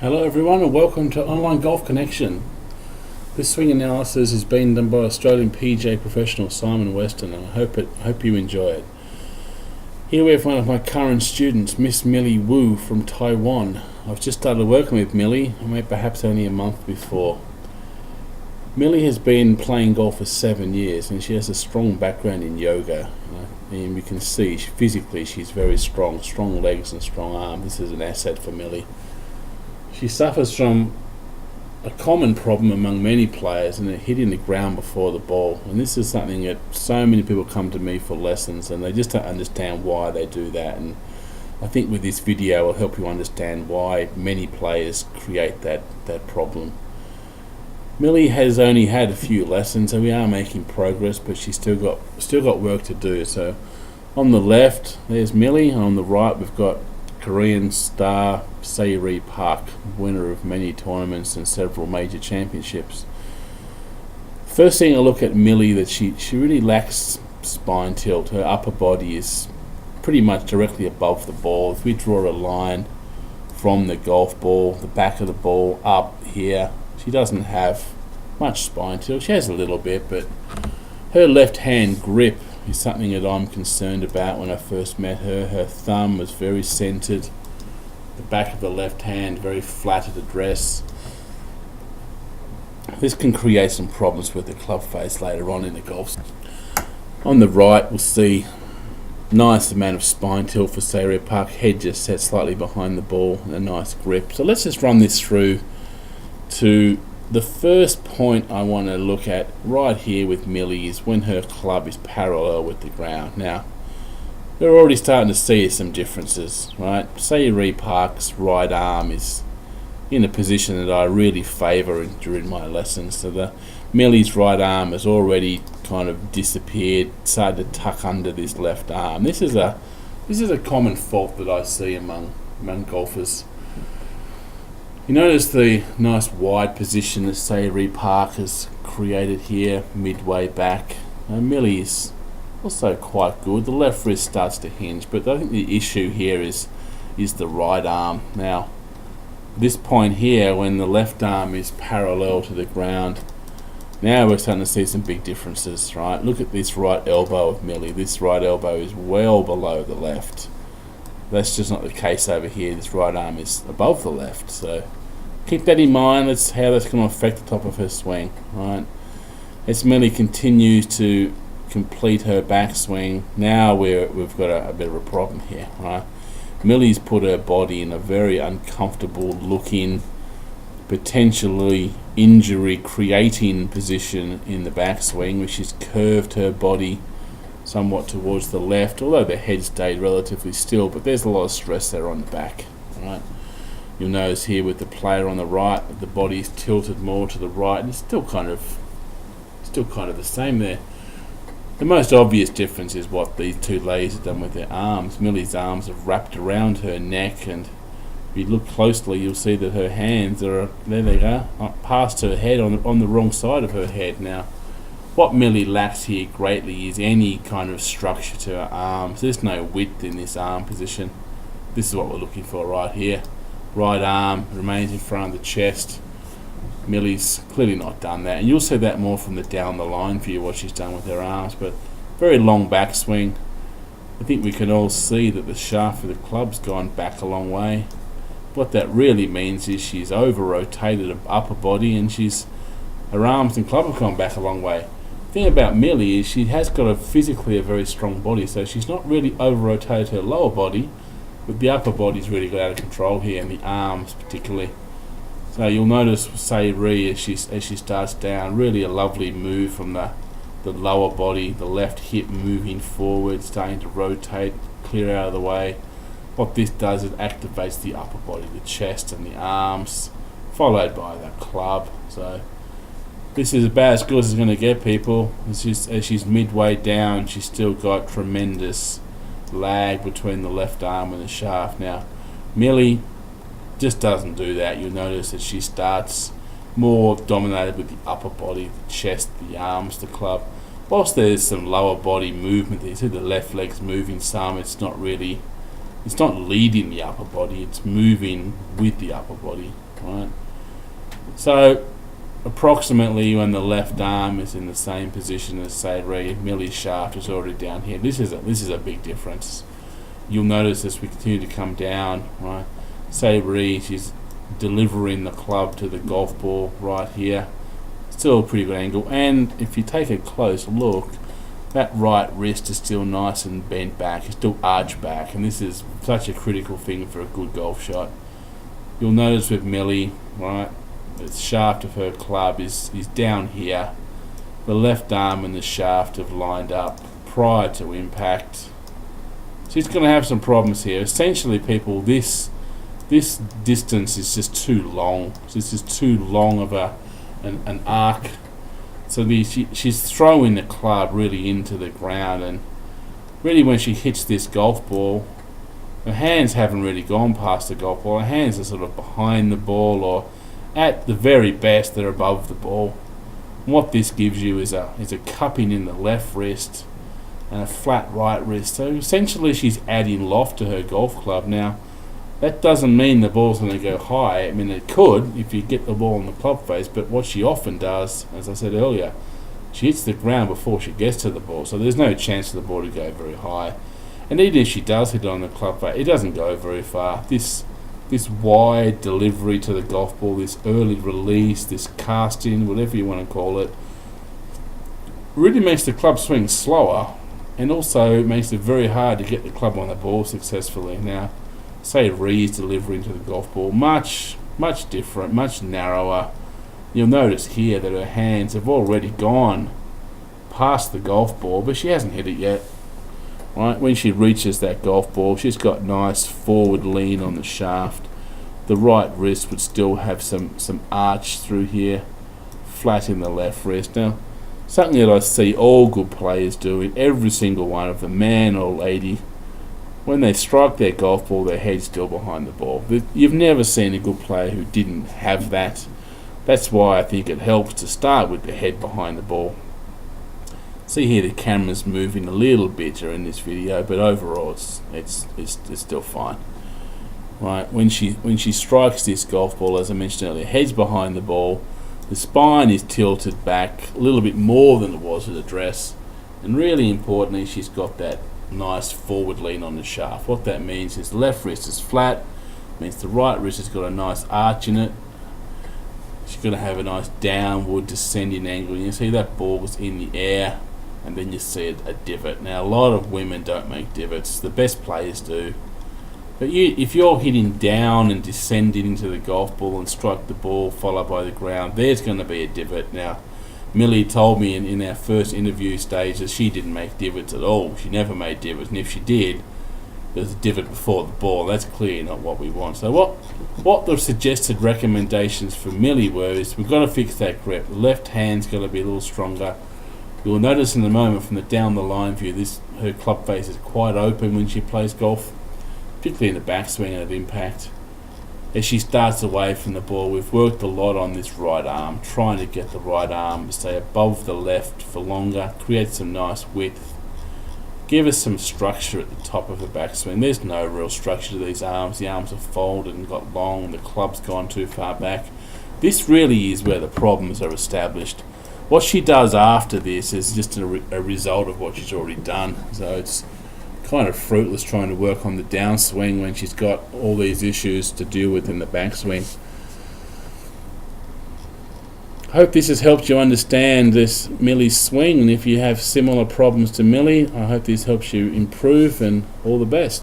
Hello everyone and welcome to Online Golf Connection. This swing analysis is being done by Australian PGA professional Simon Weston, and I hope you enjoy it. Here we have one of my current students, Miss Millie Wu from Taiwan. I've just started working with Millie, perhaps only a month before. Millie has been playing golf for 7 years and she has a strong background in yoga. And you can see physically she's very strong legs and strong arms. This is an asset for Millie. She suffers from a common problem among many players, and they're hitting the ground before the ball. And this is something that so many people come to me for lessons and they just don't understand why they do that. And I think with this video will help you understand why many players create that problem. Millie has only had a few lessons, so we are making progress, but she's still got work to do. So on the left there's Millie, and on the right we've got Korean star Sae-Ri Park, winner of many tournaments and several major championships. First thing I look at Millie, that she really lacks spine tilt. Her upper body is pretty much directly above the ball. If we draw a line from the golf ball, the back of the ball up here, she doesn't have much spine tilt. She has a little bit, but her left hand grip is something that I'm concerned about. When I first met her, her thumb was very centered, the back of the left hand very flat at address. This can create some problems with the club face later on in the golf. On the right we'll see nice amount of spine tilt for Sae-Ri Park, head just set slightly behind the ball and a nice grip. So let's just run this through to the first point I want to look at right here with Millie is when her club is parallel with the ground. Now, we're already starting to see some differences, right? Sae-Ri Park's right arm is in a position that I really favour during my lessons. So Millie's right arm has already kind of disappeared, started to tuck under this left arm. This is a common fault that I see among golfers. You notice the nice wide position that Sae-Ri Park has created here, midway back. Millie is also quite good. The left wrist starts to hinge, but I think the issue here is the right arm. Now, this point here, when the left arm is parallel to the ground, now we're starting to see some big differences, right? Look at this right elbow of Millie. This right elbow is well below the left. That's just not the case over here. This right arm is above the left, so keep that in mind. That's how that's going to affect the top of her swing, right? As Millie continues to complete her backswing, now we've got a bit of a problem here, right? Millie's put her body in a very uncomfortable looking, potentially injury creating position in the backswing, which has curved her body somewhat towards the left, although the head stayed relatively still, but there's a lot of stress there on the back, right? You'll notice here with the player on the right, the body's tilted more to the right, and it's still kind of the same there. The most obvious difference is what these two ladies have done with their arms. Millie's arms have wrapped around her neck, and if you look closely you'll see that her hands are, there they go, past her head, on the wrong side of her head. Now, what Millie lacks here greatly is any kind of structure to her arms. There's no width in this arm position. This is what we're looking for right here. Right arm remains in front of the chest. Millie's clearly not done that, and you'll see that more from the down the line view, what she's done with her arms. But very long backswing. I think we can all see that the shaft of the club's gone back a long way. What that really means is she's over-rotated her upper body, and her arms and club have gone back a long way. The thing about Millie is she has got physically a very strong body, so she's not really over-rotated her lower body, but the upper body's really got out of control here, and the arms particularly. So you'll notice Sae-Ri as she starts down, really a lovely move from the lower body, the left hip moving forward, starting to rotate, clear out of the way. What this does is activates the upper body, the chest and the arms, followed by the club. So this is about as good as it's going to get, people. As she's midway down, she's still got tremendous lag between the left arm and the shaft. Now, Millie just doesn't do that. You'll notice that she starts more dominated with the upper body, the chest, the arms, the club. Whilst there's some lower body movement, you see the left leg's moving some, it's not really it's not leading the upper body, it's moving with the upper body, right? So approximately when the left arm is in the same position as say Millie's shaft is already down here. This is a big difference. You'll notice as we continue to come down, right? Say she's delivering the club to the golf ball right here. Still a pretty good angle, and if you take a close look, that right wrist is still nice and bent back, it's still arched back, and this is such a critical thing for a good golf shot. You'll notice with Millie, right, the shaft of her club is down here. The left arm and the shaft have lined up prior to impact. She's going to have some problems here. Essentially, people, this distance is just too long. This is too long of an arc. So she's throwing the club really into the ground, and really when she hits this golf ball, her hands haven't really gone past the golf ball. Her hands are sort of behind the ball, or at the very best they're above the ball. And what this gives you is a cupping in the left wrist and a flat right wrist. So essentially she's adding loft to her golf club. Now that doesn't mean the ball's going to go high. I mean, it could if you get the ball in the club face, but what she often does, as I said earlier, she hits the ground before she gets to the ball, so there's no chance for the ball to go very high. And even if she does hit it on the club face, it doesn't go very far. This wide delivery to the golf ball, this early release, this casting, whatever you want to call it, really makes the club swing slower, and also makes it very hard to get the club on the ball successfully. Now, say Ree's delivering to the golf ball, much different, much narrower. You'll notice here that her hands have already gone past the golf ball, but she hasn't hit it yet. Right, when she reaches that golf ball, she's got nice forward lean on the shaft. The right wrist would still have some arch through here, flat in the left wrist. Now, something that I see all good players doing, every single one of them, man or lady, when they strike their golf ball, their head's still behind the ball. You've never seen a good player who didn't have that. That's why I think it helps to start with the head behind the ball. See here, the camera's moving a little bit during this video, but overall it's still fine. Right, when she strikes this golf ball, as I mentioned earlier, head's behind the ball, the spine is tilted back a little bit more than it was at the dress, and really importantly, she's got that nice forward lean on the shaft. What that means is the left wrist is flat, means the right wrist has got a nice arch in it. She's going to have a nice downward descending angle. You see that ball's in the air, and then you see a divot. Now, a lot of women don't make divots. The best players do. But if you're hitting down and descending into the golf ball and strike the ball followed by the ground, there's going to be a divot. Now, Millie told me in our first interview stage that she didn't make divots at all. She never made divots, and if she did, there's a divot before the ball. That's clearly not what we want. So what the suggested recommendations for Millie were is we've got to fix that grip. The left hand's got to be a little stronger. You'll notice in the moment from the down the line view, her club face is quite open when she plays golf, particularly in the backswing and at impact. As she starts away from the ball, we've worked a lot on this right arm, trying to get the right arm to stay above the left for longer, create some nice width, give us some structure at the top of the backswing. There's no real structure to these arms. The arms are folded and got long, the club's gone too far back. This really is where the problems are established. What she does after this is just a result of what she's already done. So it's kind of fruitless trying to work on the downswing when she's got all these issues to deal with in the backswing. Hope this has helped you understand this Millie's swing, and if you have similar problems to Millie, I hope this helps you improve, and all the best.